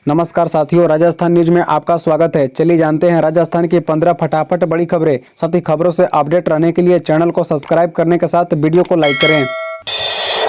नमस्कार साथियों, राजस्थान न्यूज में आपका स्वागत है। चलिए जानते हैं राजस्थान की 15 फटाफट बड़ी खबरें। साथ ही खबरों से अपडेट रहने के लिए चैनल को सब्सक्राइब करने के साथ वीडियो को लाइक करें।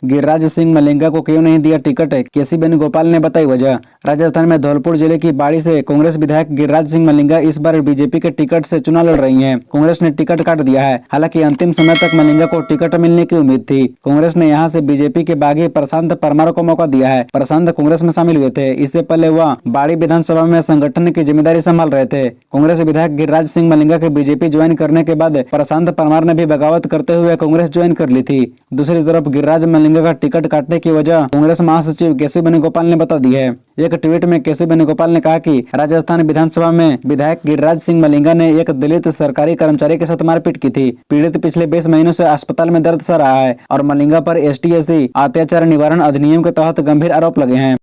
गिरिराज सिंह मलिंगा को क्यों नहीं दिया टिकट, केसी वेणुगोपाल ने बताई वजह। राजस्थान में धौलपुर जिले की बाड़ी से कांग्रेस विधायक गिरिराज सिंह मलिंगा इस बार बीजेपी के टिकट से चुनाव लड़ रही हैं। कांग्रेस ने टिकट काट दिया है। हालांकि अंतिम समय तक मलिंगा को टिकट मिलने की उम्मीद थी। कांग्रेस ने यहां से बीजेपी के बागी प्रशांत परमार को मौका दिया है। प्रशांत कांग्रेस में शामिल हुए थे। इससे पहले वह बाड़ी विधानसभा में संगठन की जिम्मेदारी संभाल रहे थे। कांग्रेस विधायक गिरिराज सिंह मलिंगा के बीजेपी ज्वाइन करने के बाद प्रशांत परमार ने भी बगावत करते हुए कांग्रेस ज्वाइन कर ली थी। दूसरी तरफ गिरिराज मलिंगा का टिकट काटने की वजह कांग्रेस महासचिव केसी वेणुगोपाल ने बता दी है। एक ट्वीट में केसी वेणुगोपाल ने कहा कि राजस्थान विधानसभा में विधायक गिरिराज सिंह मलिंगा ने एक दलित सरकारी कर्मचारी के साथ मारपीट की थी। पीड़ित पिछले 20 महीनों से अस्पताल में दर्द सह रहा है और मलिंगा पर ST/SC अत्याचार निवारण अधिनियम के तहत गंभीर आरोप लगे हैं।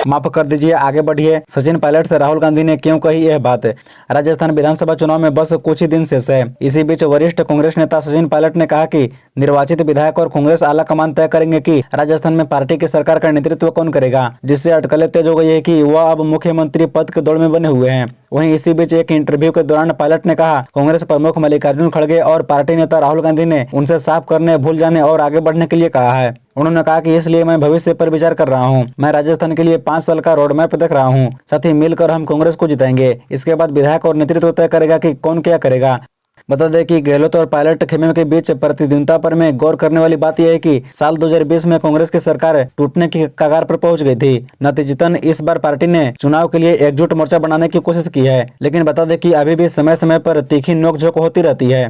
माफ कर दीजिए, आगे बढ़िए। सचिन पायलट से राहुल गांधी ने क्यों कही यह बात। राजस्थान विधानसभा चुनाव में बस कुछ ही दिन शेष है। इसी बीच वरिष्ठ कांग्रेस नेता सचिन पायलट ने कहा कि निर्वाचित विधायक और कांग्रेस आला कमान तय करेंगे कि राजस्थान में पार्टी की सरकार का नेतृत्व कौन करेगा, जिससे अटकलें तेज हो गई है कि वह अब मुख्यमंत्री पद के दौड़ में बने हुए हैं। वहीं इसी बीच एक इंटरव्यू के दौरान पायलट ने कहा कांग्रेस प्रमुख मल्लिकार्जुन खड़गे और पार्टी नेता राहुल गांधी ने उनसे साफ करने, भूल जाने और आगे बढ़ने के लिए कहा है। उन्होंने कहा कि इसलिए मैं भविष्य पर विचार कर रहा हूं। मैं राजस्थान के लिए 5 साल का रोड मैप देख रहा हूं। साथ ही मिलकर हम कांग्रेस को जिताएंगे। इसके बाद विधायक और नेतृत्व तय करेगा कि कौन क्या करेगा। बता दें कि गहलोत और पायलट खेमे के बीच प्रतिद्वंद्विता पर में गौर करने वाली बात यह है कि साल 2020 में कांग्रेस की सरकार टूटने की कगार पर पहुंच गई थी। नतीजतन इस बार पार्टी ने चुनाव के लिए एकजुट मोर्चा बनाने की कोशिश की है। लेकिन बता दें कि अभी भी समय समय पर तीखी नोकझोंक होती रहती है।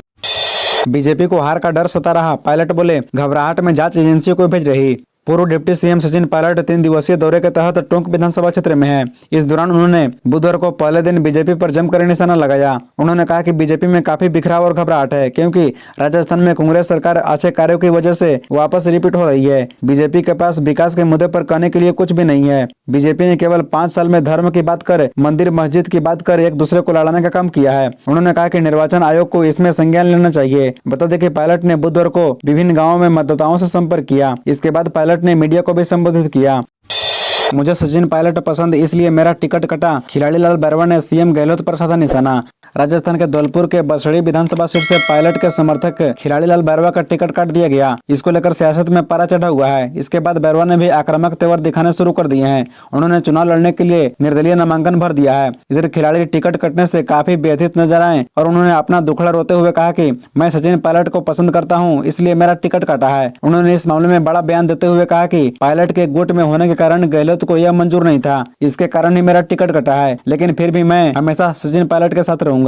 बीजेपी को हार का डर सता रहा, पायलट बोले। घबराहट में जांच एजेंसियों को भेज रही। पूर्व डिप्टी सीएम सचिन पायलट 3 दिवसीय दौरे के तहत टोंक विधानसभा क्षेत्र में है। इस दौरान उन्होंने बुधवार को पहले दिन बीजेपी पर जमकर निशाना लगाया। उन्होंने कहा कि बीजेपी में काफी बिखराव और घबराहट है, क्योंकि राजस्थान में कांग्रेस सरकार अच्छे कार्यों की वजह से वापस रिपीट हो रही है। बीजेपी के पास विकास के मुद्दे पर कहने के लिए कुछ भी नहीं है। बीजेपी ने केवल 5 साल में धर्म की बात कर, मंदिर मस्जिद की बात कर एक दूसरे को लड़ाने का काम किया है। उन्होंने कहा कि निर्वाचन आयोग को इसमें संज्ञान लेना चाहिए। बता दें कि पायलट ने बुधवार को विभिन्न गाँवों में मतदाताओं से संपर्क किया। इसके बाद पायलट ने मीडिया को भी संबोधित किया। मुझे सचिन पायलट पसंद, इसलिए मेरा टिकट कटा। खिलाड़ी लाल बैरवा ने सीएम गहलोत पर साधा निशाना। राजस्थान के धौलपुर के बसड़ी विधानसभा सीट से पायलट के समर्थक खिलाड़ी लाल बैरवा का टिकट काट दिया गया। इसको लेकर सियासत में पारा चढ़ा हुआ है। इसके बाद बैरवा ने भी आक्रामक तेवर दिखाने शुरू कर दिए हैं। उन्होंने चुनाव लड़ने के लिए निर्दलीय नामांकन भर दिया है। इधर खिलाड़ी टिकट कटने से काफी व्यथित नजर आए और उन्होंने अपना दुखड़ा रोते हुए कहा कि मैं सचिन पायलट को पसंद करता हूं, इसलिए मेरा टिकट काटा है। उन्होंने इस मामले में बड़ा बयान देते हुए कहा कि पायलट के गुट में होने के कारण गहलोत को यह मंजूर नहीं था। इसके कारण ही मेरा टिकट कटा है, लेकिन फिर भी मैं हमेशा सचिन पायलट के साथ रहूंगा।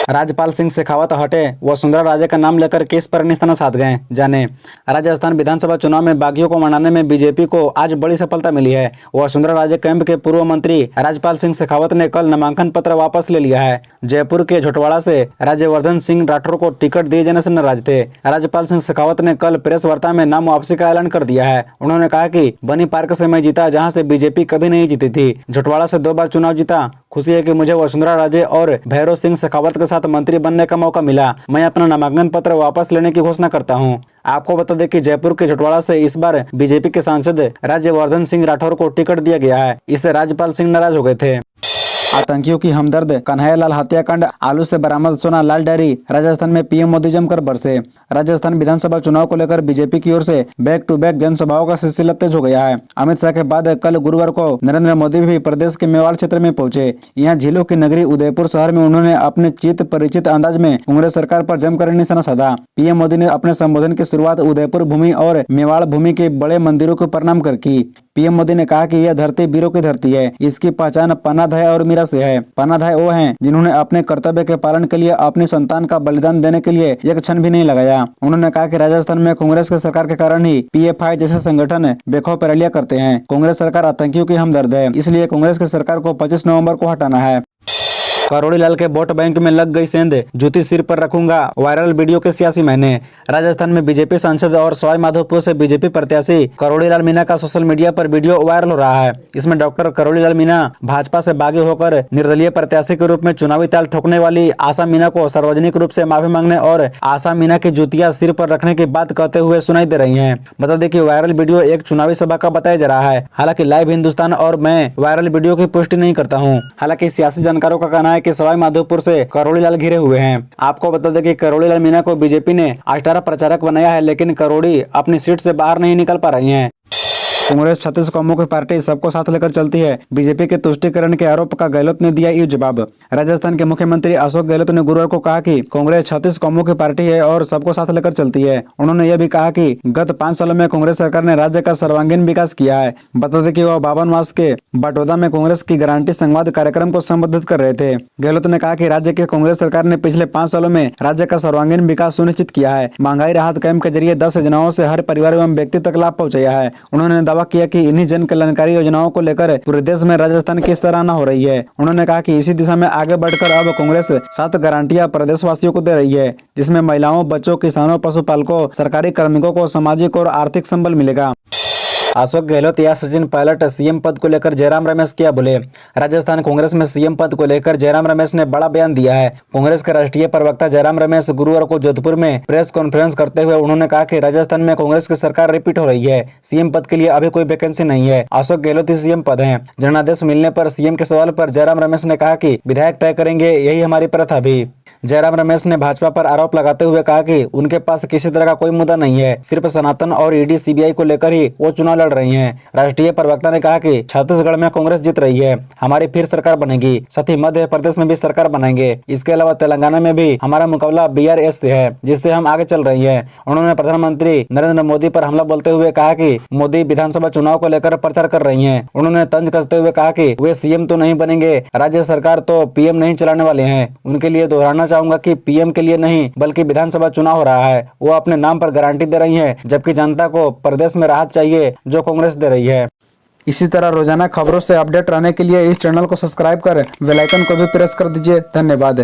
राजपाल सिंह शेखावत हटे, वसुंधरा राजे का नाम लेकर किस पर निशाना साध गए, जाने। राजस्थान विधानसभा चुनाव में बागियों को मनाने में बीजेपी को आज बड़ी सफलता मिली है। वसुंधरा राजे कैंप के पूर्व मंत्री राजपाल सिंह शेखावत ने कल नामांकन पत्र वापस ले लिया है। जयपुर के झोटवाड़ा से राज्यवर्धन सिंह राठौर को टिकट दिए जाने से नाराज थे। राजपाल सिंह शेखावत ने कल प्रेस वार्ता में नाम वापसी का ऐलान कर दिया है। उन्होंने कहा कि बनी पार्क से मैं जीता, जहाँ से बीजेपी कभी नहीं जीती थी। झोटवाड़ा से 2 बार चुनाव जीता। खुशी है कि मुझे वसुंधरा राजे और भैरव सिंह शेखावत के साथ मंत्री बनने का मौका मिला। मैं अपना नामांकन पत्र वापस लेने की घोषणा करता हूं। आपको बता दें कि जयपुर के झोटवाड़ा से इस बार बीजेपी के सांसद राज्यवर्धन सिंह राठौर को टिकट दिया गया है। इससे राज्यपाल सिंह नाराज हो गए थे। आतंकियों की हमदर्द, कन्हैयालाल हत्याकांड, आलू से बरामद सोना, लाल डायरी। राजस्थान में पीएम मोदी जमकर बरसे। राजस्थान विधानसभा चुनाव को लेकर बीजेपी की ओर से बैक टू बैक जनसभाओं का सिलसिला तेज हो गया है। अमित शाह के बाद कल गुरुवार को नरेंद्र मोदी भी प्रदेश के मेवाड़ क्षेत्र में पहुंचे। यहाँ झीलों की नगरी उदयपुर शहर में उन्होंने अपने चित परिचित अंदाज में कांग्रेस सरकार पर जमकर निशाना साधा। पीएम मोदी ने अपने संबोधन की शुरुआत उदयपुर भूमि और मेवाड़ भूमि के बड़े मंदिरों को प्रणाम कर की। पीएम मोदी ने कहा कि यह धरती वीरों की धरती है। इसकी पहचान पनाधाय और मीरा से है। पनाधाय वो हैं जिन्होंने अपने कर्तव्य के पालन के लिए अपनी संतान का बलिदान देने के लिए एक क्षण भी नहीं लगाया। उन्होंने कहा कि राजस्थान में कांग्रेस की सरकार के कारण ही PFI जैसे संगठन बेखौफ रैलियां करते हैं। कांग्रेस सरकार आतंकियों की हमदर्द है, इसलिए कांग्रेस की सरकार को 25 नवंबर को हटाना है। करोड़ी लाल के वोट बैंक में लग गई सेंध, जूती सिर पर रखूंगा, वायरल वीडियो के सियासी महीने। राजस्थान में बीजेपी सांसद और सवाई माधोपुर से बीजेपी प्रत्याशी करोड़ी लाल मीणा का सोशल मीडिया पर वीडियो वायरल हो रहा है। इसमें डॉक्टर करोड़ी लाल मीणा भाजपा से बागी होकर निर्दलीय प्रत्याशी के रूप में चुनावी ताल ठोकने वाली आशा मीणा को सार्वजनिक रूप से माफी मांगने और आशा मीणा की जूतियां सिर पर रखने की बात कहते हुए सुनाई दे रही है। बता दें कि वायरल वीडियो एक चुनावी सभा का बताया जा रहा है। हालांकि लाइव हिंदुस्तान और मैं वायरल वीडियो की पुष्टि नहीं करता हूं। हालांकि सियासी जानकारों का कहना है कि सवाई माधोपुर से करोड़ी लाल घिरे हुए हैं। आपको बता दें कि करोड़ी लाल मीणा को बीजेपी ने स्टार प्रचारक बनाया है, लेकिन करोड़ी अपनी सीट से बाहर नहीं निकल पा रही हैं। कांग्रेस 36 कौमों की पार्टी सबको साथ लेकर चलती है। बीजेपी के तुष्टीकरण के आरोप का गहलोत ने दिया ये जवाब। राजस्थान के मुख्यमंत्री अशोक गहलोत ने गुरुवार को कहा कि कांग्रेस 36 कौमों की पार्टी है और सबको साथ लेकर चलती है। उन्होंने यह भी कहा कि गत 5 सालों में कांग्रेस सरकार ने राज्य का सर्वांगीण विकास किया है। बता दें कि वह 52 मास के बटौदा में कांग्रेस की गारंटी संवाद कार्यक्रम को संबोधित कर रहे थे। गहलोत ने कहा कि राज्य की कांग्रेस सरकार ने पिछले 5 सालों में राज्य का सर्वांगीण विकास सुनिश्चित किया है। महंगाई राहत कैंप के जरिए 10 योजनाओं से हर परिवार एवं व्यक्ति तक लाभ पहुंचाया है। उन्होंने दावा किया कि इन्हीं जन कल्याणकारी योजनाओं को लेकर पूरे देश में राजस्थान की सराहना हो रही है। उन्होंने कहा कि इसी दिशा में आगे बढ़कर अब कांग्रेस 7 गारंटियां प्रदेशवासियों को दे रही है, जिसमें महिलाओं, बच्चों, किसानों, पशुपालकों, सरकारी कार्मिकों को सामाजिक और आर्थिक संबल मिलेगा। अशोक गहलोत या सचिन पायलट सीएम पद को लेकर जयराम रमेश क्या बोले। राजस्थान कांग्रेस में सीएम पद को लेकर जयराम रमेश ने बड़ा बयान दिया है। कांग्रेस के राष्ट्रीय प्रवक्ता जयराम रमेश गुरुवार को जोधपुर में प्रेस कॉन्फ्रेंस करते हुए उन्होंने कहा कि राजस्थान में कांग्रेस की सरकार रिपीट हो रही है। सीएम पद के लिए अभी कोई वैकेंसी नहीं है। अशोक गहलोत ही सीएम पद है। जनादेश मिलने पर सीएम के सवाल पर जयराम रमेश ने कहा कि विधायक तय करेंगे, यही हमारी प्रथा भी। जयराम रमेश ने भाजपा पर आरोप लगाते हुए कहा कि उनके पास किसी तरह का कोई मुद्दा नहीं है, सिर्फ सनातन और ईडी सीबीआई को लेकर ही वो चुनाव लड़ रही हैं। राष्ट्रीय प्रवक्ता ने कहा कि छत्तीसगढ़ में कांग्रेस जीत रही है, हमारी फिर सरकार बनेगी, साथ ही मध्य प्रदेश में भी सरकार बनाएंगे। इसके अलावा तेलंगाना में भी हमारा मुकाबला बीआरएस से है, जिससे हम आगे चल रही है। उन्होंने प्रधानमंत्री नरेंद्र मोदी पर हमला बोलते हुए कहा कि मोदी विधानसभा चुनाव को लेकर प्रचार कर रही है। उन्होंने तंज कसते हुए कहा कि वे सीएम तो नहीं बनेंगे, राज्य सरकार तो पीएम नहीं चलाने वाले हैं। उनके लिए दोहराना चाहूंगा कि पीएम के लिए नहीं बल्कि विधानसभा चुनाव हो रहा है। वो अपने नाम पर गारंटी दे रही हैं, जबकि जनता को प्रदेश में राहत चाहिए जो कांग्रेस दे रही है। इसी तरह रोजाना खबरों से अपडेट रहने के लिए इस चैनल को सब्सक्राइब कर बेल आइकन को भी प्रेस कर दीजिए। धन्यवाद।